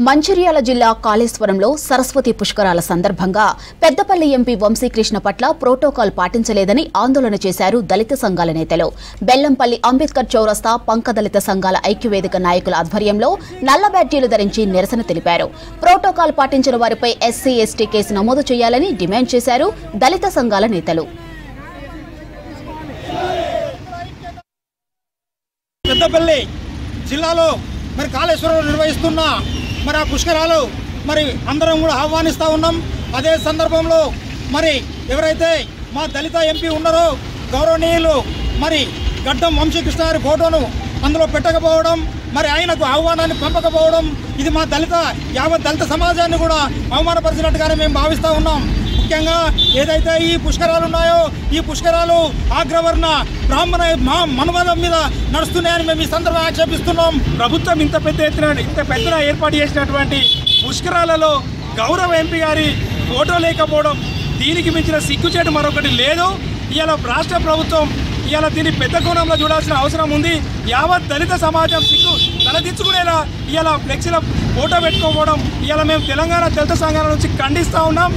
మంచిర్యాల జిల్లా కాళేశ్వరంలో సరస్వతి పుష్కరాల సందర్భంగా పెద్దపల్లి ఎంపీ వంశీకృష్ణ పట్ల ప్రోటోకాల్ పాటించలేదని ఆందోళన చేశారు దళిత సంఘాల నేతలు. బెల్లంపల్లి అంబేద్కర్ చౌరస్తా పంకదళిత సంఘాల ఐక్యవేదిక నాయకుల ఆధ్వర్యంలో నల్ల బ్యాడ్జీలు ధరించి నిరసన తెలిపారు. ప్రోటోకాల్ పాటించిన వారిపై ఎస్సీ ఎస్టీ కేసు నమోదు చేయాలని డిమాండ్ చేశారు దళిత సంఘాల నేతలు. పెద్దపల్లి జిల్లాలో మరి కాళేశ్వరంలో నిర్వహిస్తున్న మరి ఆ పుష్కరాలు మరి అందరం కూడా ఆహ్వానిస్తూ ఉన్నాం. అదే సందర్భంలో మరి ఎవరైతే మా దళిత ఎంపీ ఉన్నారో గౌరవనీయులు మరి గడ్డం వంశీకృష్ణ గారి ఫోటోను అందులో పెట్టకపోవడం, మరి ఆయనకు ఆహ్వానాన్ని పంపకపోవడం, ఇది మా యావత్ దళిత సమాజాన్ని కూడా అవమానపరిచినట్టుగానే మేము భావిస్తూ ఉన్నాం. ముఖ్యంగా ఏదైతే ఈ పుష్కరాలు ఉన్నాయో ఈ పుష్కరాలు ఆగ్రవర్ణ బ్రాహ్మణ మనువాదం మీద నడుస్తున్నాయని మేము ఈ సందర్భంగా ఆక్షేపిస్తున్నాం. ప్రభుత్వం ఇంత పెద్దన ఏర్పాటు చేసినటువంటి పుష్కరాలలో గౌరవ ఎంపీ గారి ఫోటో లేకపోవడం, దీనికి మించిన సిగ్గుచేటు మరొకటి లేదు. ఇవాళ రాష్ట్ర ప్రభుత్వం ఇవాళ దీన్ని పెద్ద కోణంలో చూడాల్సిన అవసరం ఉంది. యావత్ దళిత సమాజం సిగ్గు తలదించుకునేలా ఇవాళ ఫ్లెక్సీల ఫోటో పెట్టుకోవడం ఇవాళ మేము తెలంగాణ దళిత సంఘాల నుంచి ఖండిస్తూ ఉన్నాం.